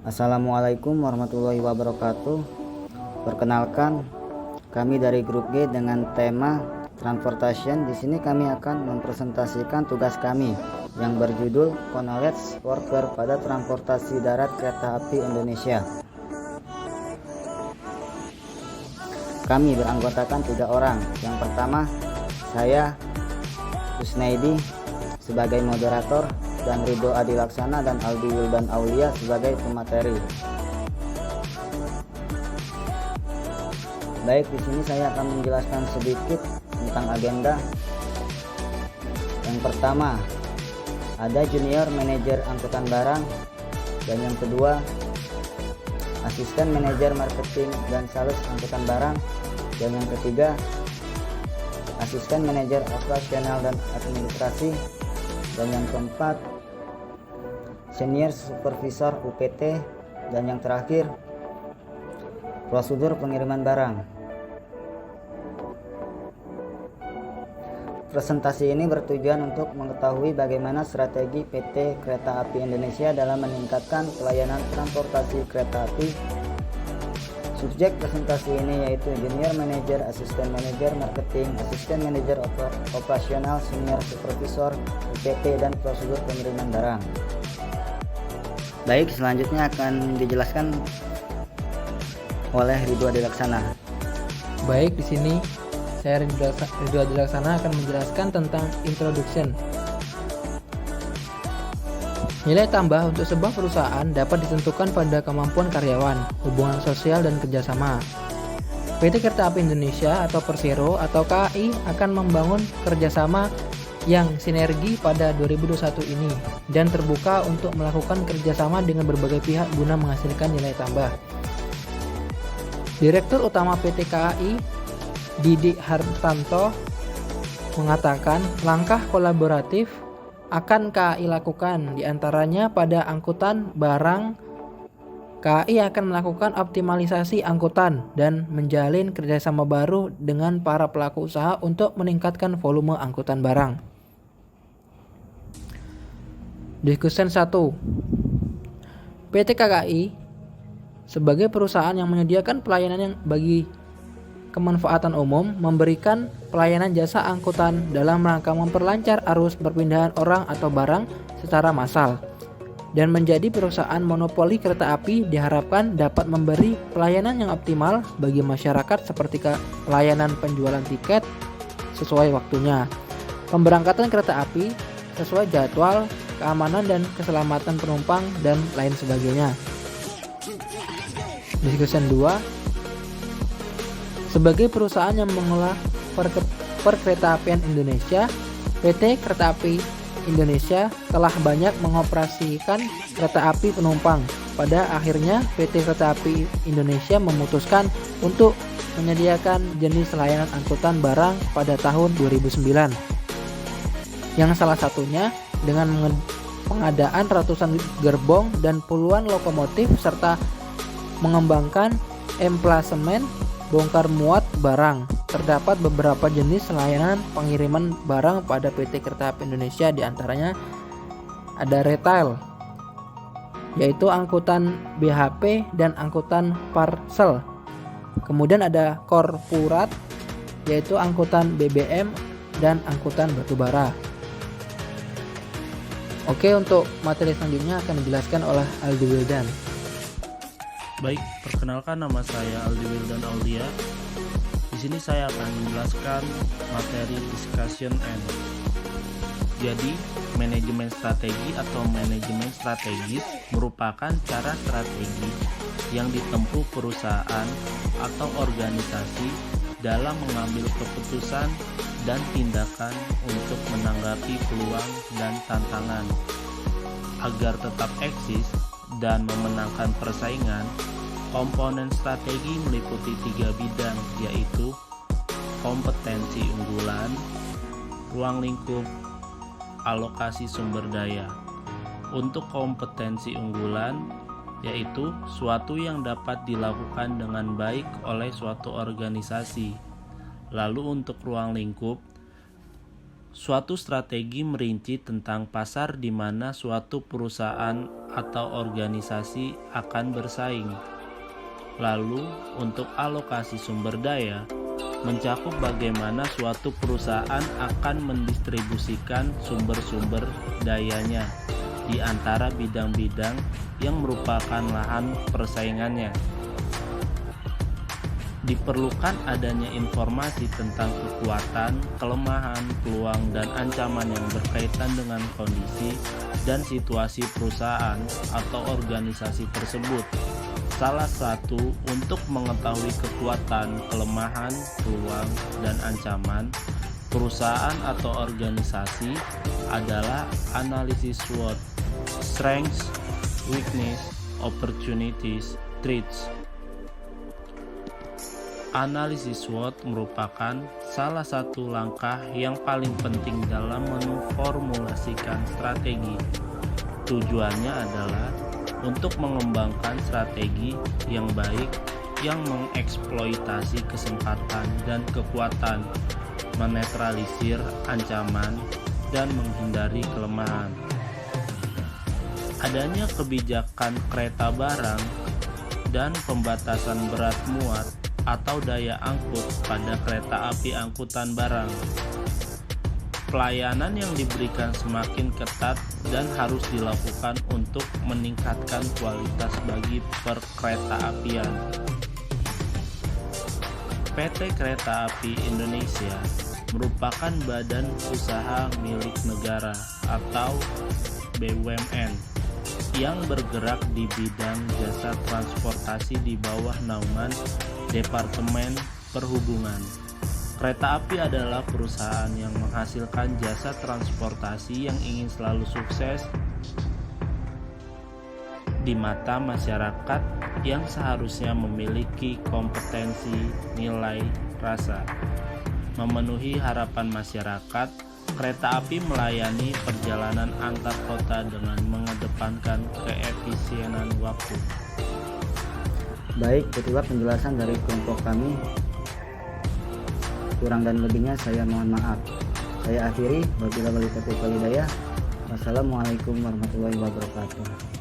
Assalamualaikum warahmatullahi wabarakatuh. Perkenalkan, kami dari grup G dengan tema Transportation. Di sini kami akan mempresentasikan tugas kami yang berjudul Knowledge Worker pada Transportasi Darat Kereta Api Indonesia. Kami beranggotakan 3 orang. Yang pertama, saya Kusnaidi sebagai moderator, dan Ridho Adilaksana dan Aldi Wildan Aulia sebagai pemateri. Baik, di sini saya akan menjelaskan sedikit tentang agenda. Yang pertama, ada junior manajer angkutan barang, dan yang kedua, asisten manajer marketing dan sales angkutan barang, dan yang ketiga, asisten manajer operasional dan administrasi, dan yang keempat, senior supervisor UPT, dan yang terakhir, prosedur pengiriman barang. Presentasi ini bertujuan untuk mengetahui bagaimana strategi PT Kereta Api Indonesia dalam meningkatkan pelayanan transportasi kereta api. Subjek presentasi ini yaitu junior manager, asisten manager marketing, asisten manager operasional, senior supervisor UPT, dan prosedur pengiriman barang. Baik, selanjutnya akan dijelaskan oleh Ridho Adilaksana. Baik, di sini saya Ridho Adilaksana akan menjelaskan tentang introduction. Nilai tambah untuk sebuah perusahaan dapat ditentukan pada kemampuan karyawan, hubungan sosial, dan kerjasama. PT Kereta Api Indonesia atau Persero atau KAI akan membangun kerjasama yang sinergi pada 2021 ini dan terbuka untuk melakukan kerjasama dengan berbagai pihak guna menghasilkan nilai tambah. Direktur Utama PT KAI, Didi Hartanto, mengatakan langkah kolaboratif akan KAI lakukan, diantaranya pada angkutan barang. KAI akan melakukan optimalisasi angkutan dan menjalin kerjasama baru dengan para pelaku usaha untuk meningkatkan volume angkutan barang. Discussion 1. PT KAI sebagai perusahaan yang menyediakan pelayanan yang bagi kemanfaatan umum memberikan pelayanan jasa angkutan dalam rangka memperlancar arus perpindahan orang atau barang secara massal, dan menjadi perusahaan monopoli kereta api diharapkan dapat memberi pelayanan yang optimal bagi masyarakat seperti pelayanan penjualan tiket sesuai waktunya, pemberangkatan kereta api sesuai jadwal, keamanan dan keselamatan penumpang, dan lain sebagainya. Discussion 2. Sebagai perusahaan yang mengelola perkeretaapian Indonesia, PT Kereta Api Indonesia telah banyak mengoperasikan kereta api penumpang. Pada akhirnya, PT Kereta Api Indonesia memutuskan untuk menyediakan jenis layanan angkutan barang pada tahun 2009. Yang salah satunya dengan pengadaan ratusan gerbong dan puluhan lokomotif serta mengembangkan emplasemen bongkar muat barang. Terdapat beberapa jenis layanan pengiriman barang pada PT Kereta Api Indonesia, diantaranya ada retail, yaitu angkutan BHP dan angkutan parcel. Kemudian ada korporat, yaitu angkutan BBM dan angkutan batubara. Oke, untuk materi selanjutnya akan dijelaskan oleh Aldi Wildan. Baik, perkenalkan nama saya Aldi Wildan Aulia. Di sini saya akan menjelaskan materi discussion end. Jadi, manajemen strategi atau manajemen strategis merupakan cara strategi yang ditempuh perusahaan atau organisasi dalam mengambil keputusan dan tindakan untuk menanggapi peluang dan tantangan agar tetap eksis dan memenangkan persaingan. Komponen strategi meliputi 3 bidang, yaitu kompetensi unggulan, ruang lingkup, alokasi sumber daya. Untuk kompetensi unggulan, yaitu suatu yang dapat dilakukan dengan baik oleh suatu organisasi. Lalu untuk ruang lingkup, Suatu strategi merinci tentang pasar di mana suatu perusahaan atau organisasi akan bersaing. Lalu, untuk alokasi sumber daya, mencakup bagaimana suatu perusahaan akan mendistribusikan sumber-sumber dayanya di antara bidang-bidang yang merupakan lahan persaingannya. Diperlukan adanya informasi tentang kekuatan, kelemahan, peluang, dan ancaman yang berkaitan dengan kondisi dan situasi perusahaan atau organisasi tersebut. Salah satu untuk mengetahui kekuatan, kelemahan, peluang, dan ancaman perusahaan atau organisasi adalah analisis SWOT, strengths, weakness, opportunities, threats. Analisis SWOT merupakan salah satu langkah yang paling penting dalam memformulasikan strategi. Tujuannya adalah untuk mengembangkan strategi yang baik yang mengeksploitasi kesempatan dan kekuatan, menetralisir ancaman, dan menghindari kelemahan. Adanya kebijakan kereta barang dan pembatasan berat muat atau daya angkut pada kereta api angkutan barang. Pelayanan yang diberikan semakin ketat dan harus dilakukan untuk meningkatkan kualitas bagi perkereta-apian. PT Kereta Api Indonesia merupakan badan usaha milik negara atau BUMN yang bergerak di bidang jasa transportasi di bawah naungan Departemen Perhubungan. Kereta api adalah perusahaan yang menghasilkan jasa transportasi yang ingin selalu sukses di mata masyarakat yang seharusnya memiliki kompetensi, nilai, rasa. Memenuhi harapan masyarakat, kereta api melayani perjalanan antar kota dengan mengedepankan keefisienan waktu. Baik, itulah penjelasan dari kelompok kami. Kurang dan lebihnya saya mohon maaf. Saya akhiri, wabillahi taufiq wal hidayah. Wassalamualaikum warahmatullahi wabarakatuh.